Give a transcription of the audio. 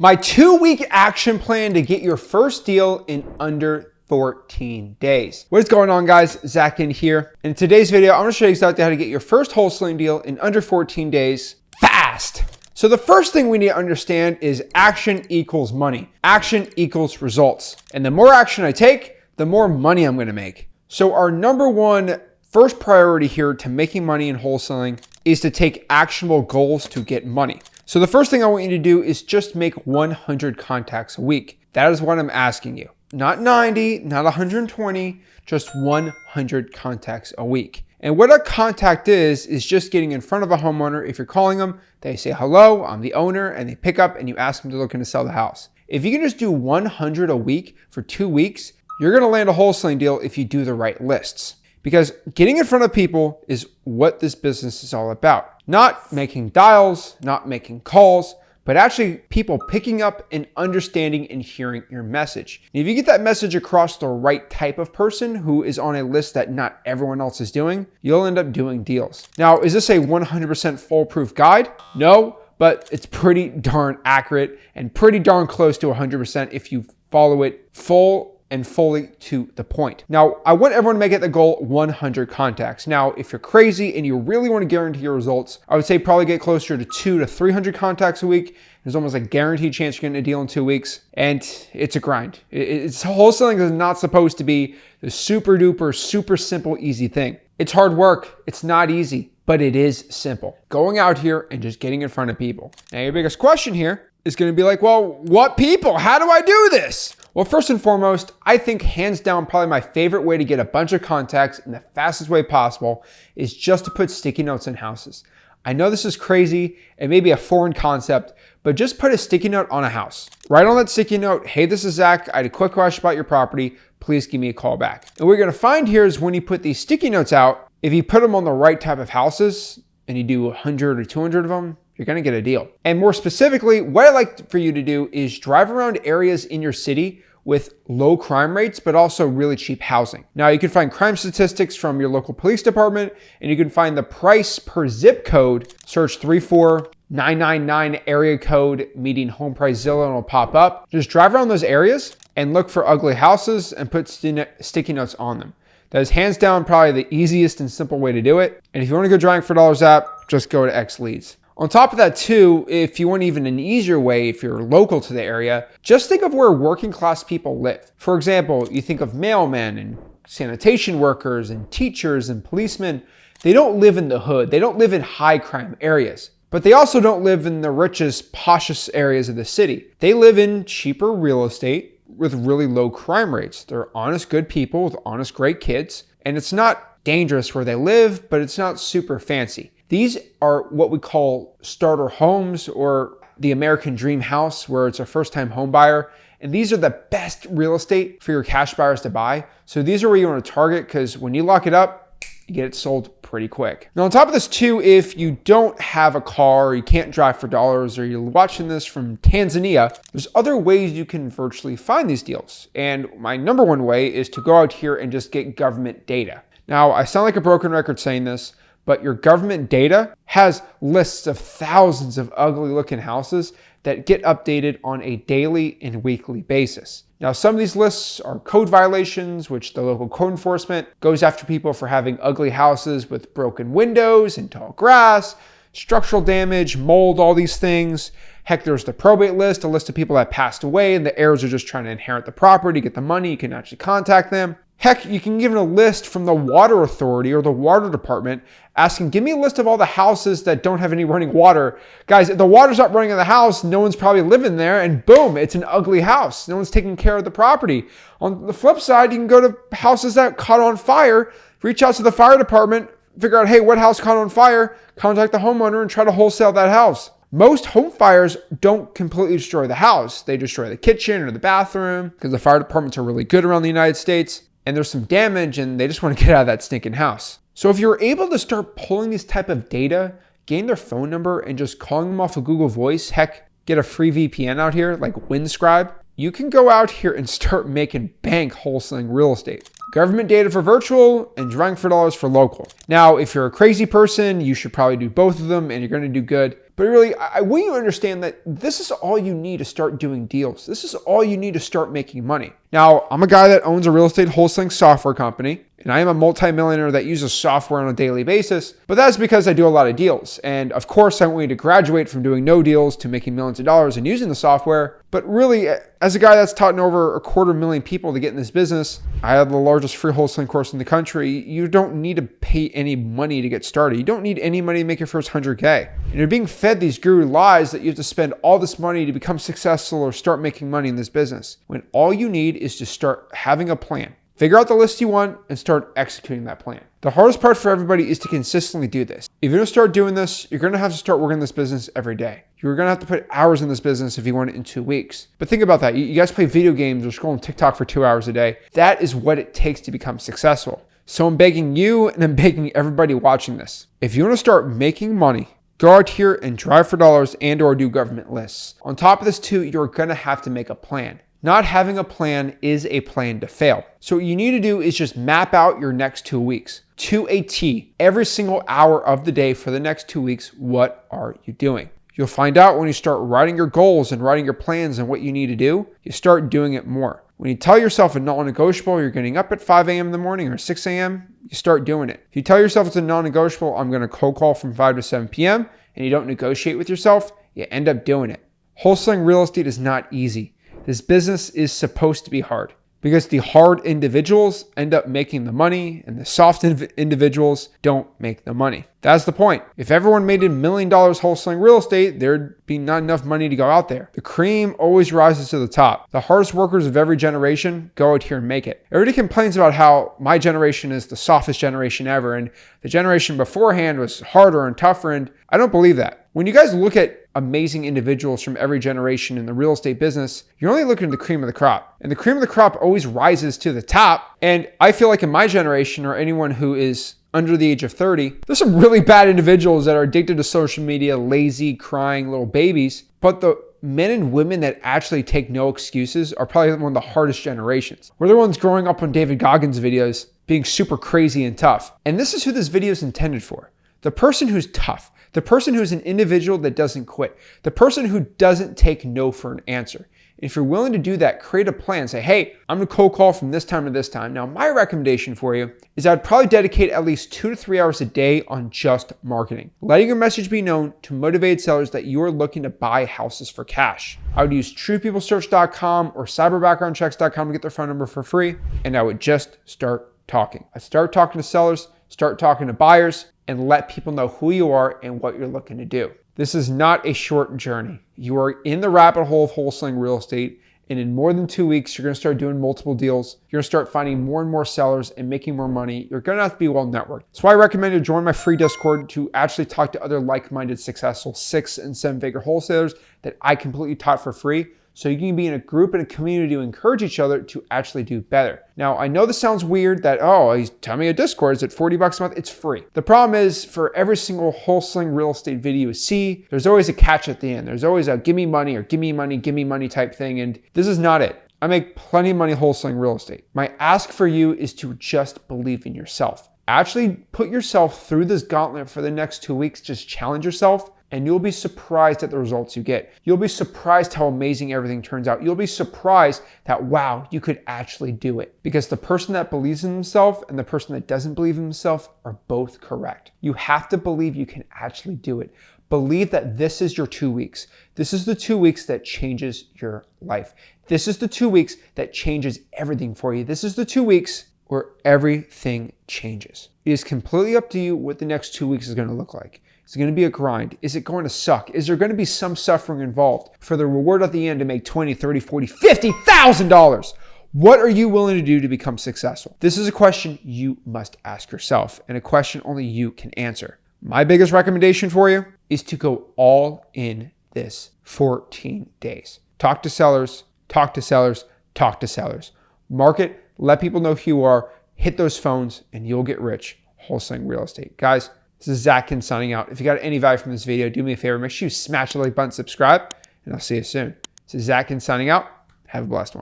My 2-week action plan to get your first deal in under 14 days. What is going on, guys? Zach Ginn here. In today's video, I'm going to show you exactly how to get your first wholesaling deal in under 14 days fast. So the first thing we need to understand is action equals money. Action equals results. And the more action I take, the more money I'm going to make. So our number one first priority here to making money in wholesaling is to take actionable goals to get money. So the first thing I want you to do is just make 100 contacts a week. That is what I'm asking you. Not 90, not 120, just 100 contacts a week. And what a contact is just getting in front of a homeowner. If you're calling them, they say, hello, I'm the owner, and they pick up and you ask them to look in to sell the house. If you can just do 100 a week for 2 weeks, you're gonna land a wholesaling deal if you do the right lists. Because getting in front of people is what this business is all about. Not making dials, not making calls, but actually people picking up and understanding and hearing your message. And if you get that message across the right type of person who is on a list that not everyone else is doing, you'll end up doing deals. Now, is this a 100% foolproof guide? No, but it's pretty darn accurate and pretty darn close to 100% if you follow it fully to the point. Now, I want everyone to make it the goal 100 contacts. Now, if you're crazy and you really want to guarantee your results, I would say probably get closer to 200 to 300 contacts a week. There's almost a guaranteed chance you're getting a deal in 2 weeks. And it's a grind. Wholesaling is not supposed to be the super duper, super simple, easy thing. It's hard work. It's not easy, but it is simple. Going out here and just getting in front of people. Now, your biggest question here is going to be like, well, what people? How do I do this? Well, first and foremost, I think hands down, probably my favorite way to get a bunch of contacts in the fastest way possible is just to put sticky notes in houses. I know this is crazy and maybe a foreign concept, but just put a sticky note on a house. Write on that sticky note, hey, this is Zach. I had a quick question about your property. Please give me a call back. And what you're gonna find here is when you put these sticky notes out, if you put them on the right type of houses and you do 100 or 200 of them, you're gonna get a deal. And more specifically, what I like for you to do is drive around areas in your city with low crime rates, but also really cheap housing. Now, you can find crime statistics from your local police department, and you can find the price per zip code. Search 34999 area code median home price Zillow, and it'll pop up. Just drive around those areas and look for ugly houses and put sticky notes on them. That is hands down probably the easiest and simple way to do it. And if you want to go drawing for dollars app, just go to X Leads. On top of that too, if you want even an easier way, if you're local to the area, just think of where working class people live. For example, you think of mailmen and sanitation workers and teachers and policemen. They don't live in the hood. They don't live in high crime areas, but they also don't live in the richest, poshest areas of the city. They live in cheaper real estate with really low crime rates. They're honest, good people with honest, great kids. And it's not dangerous where they live, but it's not super fancy. These are what we call starter homes or the American dream house where it's a first-time home buyer. And these are the best real estate for your cash buyers to buy. So these are where you want to target because when you lock it up, you get it sold pretty quick. Now on top of this too, if you don't have a car, or you can't drive for dollars, or you're watching this from Tanzania, there's other ways you can virtually find these deals. And my number one way is to go out here and just get government data. Now I sound like a broken record saying this, but your government data has lists of thousands of ugly looking houses that get updated on a daily and weekly basis. Now, some of these lists are code violations, which the local code enforcement goes after people for having ugly houses with broken windows and tall grass, structural damage, mold, all these things. Heck, there's the probate list, a list of people that passed away and the heirs are just trying to inherit the property, get the money. You can actually contact them. Heck, you can give them a list from the water authority or the water department asking, give me a list of all the houses that don't have any running water. Guys, if the water's not running in the house, no one's probably living there, and boom, it's an ugly house. No one's taking care of the property. On the flip side, you can go to houses that caught on fire, reach out to the fire department, figure out, hey, what house caught on fire? Contact the homeowner and try to wholesale that house. Most home fires don't completely destroy the house. They destroy the kitchen or the bathroom because the fire departments are really good around the United States. And there's some damage and they just want to get out of that stinking house. So if you're able to start pulling this type of data, gain their phone number and just calling them off of Google Voice, heck, get a free VPN out here like Windscribe, you can go out here and start making bank wholesaling real estate. Government data for virtual and drawing for dollars for local. Now, if you're a crazy person, you should probably do both of them and you're going to do good. But really, I want you to understand that this is all you need to start doing deals. This is all you need to start making money. Now, I'm a guy that owns a real estate wholesaling software company, and I am a multimillionaire that uses software on a daily basis, but that's because I do a lot of deals. And of course, I want you to graduate from doing no deals to making millions of dollars and using the software. But really, as a guy that's taught over 250,000 people to get in this business, I have the largest free wholesaling course in the country. You don't need to pay any money to get started. You don't need any money to make your first 100K. And you're being fed these guru lies that you have to spend all this money to become successful or start making money in this business, when all you need is to start having a plan. Figure out the list you want and start executing that plan. The hardest part for everybody is to consistently do this. If you're going to start doing this, you're going to have to start working this business every day. You're going to have to put hours in this business if you want it in 2 weeks. But think about that. You guys play video games or scroll on TikTok for 2 hours a day. That is what it takes to become successful. So I'm begging you and I'm begging everybody watching this. If you want to start making money, go out here and drive for dollars and or do government lists. On top of this too, you're going to have to make a plan. Not having a plan is a plan to fail. So what you need to do is just map out your next 2 weeks to a T. Every single hour of the day for the next 2 weeks, what are you doing? You'll find out when you start writing your goals and writing your plans and what you need to do, you start doing it more. When you tell yourself a non-negotiable, you're getting up at 5 a.m. in the morning or 6 a.m., you start doing it. If you tell yourself it's a non-negotiable, I'm going to cold call from 5 to 7 p.m., and you don't negotiate with yourself, you end up doing it. Wholesaling real estate is not easy. This business is supposed to be hard because the hard individuals end up making the money and the soft individuals don't make the money. That's the point. If everyone made $1 million wholesaling real estate, there'd be not enough money to go out there. The cream always rises to the top. The hardest workers of every generation go out here and make it. Everybody complains about how my generation is the softest generation ever and the generation beforehand was harder and tougher, and I don't believe that. When you guys look at amazing individuals from every generation in the real estate business, you're only looking at the cream of the crop. And the cream of the crop always rises to the top. And I feel like in my generation or anyone who is under the age of 30, there's some really bad individuals that are addicted to social media, lazy, crying little babies. But the men and women that actually take no excuses are probably one of the hardest generations. We're the ones growing up on David Goggins' videos, being super crazy and tough. And this is who this video is intended for. The person who's tough, the person who's an individual that doesn't quit, the person who doesn't take no for an answer. If you're willing to do that, create a plan. Say, hey, I'm going to cold call from this time to this time. Now, my recommendation for you is I'd probably dedicate at least 2 to 3 hours a day on just marketing, letting your message be known to motivated sellers that you are looking to buy houses for cash. I would use truepeoplesearch.com or cyberbackgroundchecks.com to get their phone number for free, and I would just start talking. I'd start talking to sellers, start talking to buyers, and let people know who you are and what you're looking to do. This is not a short journey. You are in the rabbit hole of wholesaling real estate, and in more than 2 weeks, you're going to start doing multiple deals. You're going to start finding more and more sellers and making more money. You're going to have to be well networked. That's why I recommend you join my free Discord to actually talk to other like-minded, successful 6- and 7-figure wholesalers that I completely taught for free. So you can be in a group and a community to encourage each other to actually do better. Now, I know this sounds weird that, oh, he's telling me a Discord, is it $40 a month? It's free. The problem is for every single wholesaling real estate video you see, there's always a catch at the end. There's always a give me money or give me money type thing. And this is not it. I make plenty of money wholesaling real estate. My ask for you is to just believe in yourself. Actually put yourself through this gauntlet for the next 2 weeks. Just challenge yourself. And you'll be surprised at the results you get. You'll be surprised how amazing everything turns out. You'll be surprised that, wow, you could actually do it. Because the person that believes in himself and the person that doesn't believe in himself are both correct. You have to believe you can actually do it. Believe that this is your 2 weeks. This is the 2 weeks that changes your life. This is the 2 weeks that changes everything for you. This is the 2 weeks where everything changes. It is completely up to you what the next 2 weeks is going to look like. Is it going to be a grind? Is it going to suck? Is there going to be some suffering involved for the reward at the end to make $20,000, $30,000, $40,000, $50,000? What are you willing to do to become successful? This is a question you must ask yourself and a question only you can answer. My biggest recommendation for you is to go all in this 14 days. Talk to sellers, talk to sellers, talk to sellers. Market, let people know who you are, hit those phones, and you'll get rich wholesaling real estate. Guys, this is Zach Ginn signing out. If you got any value from this video, do me a favor. Make sure you smash the like button, subscribe, and I'll see you soon. This is Zach Ginn signing out. Have a blessed one.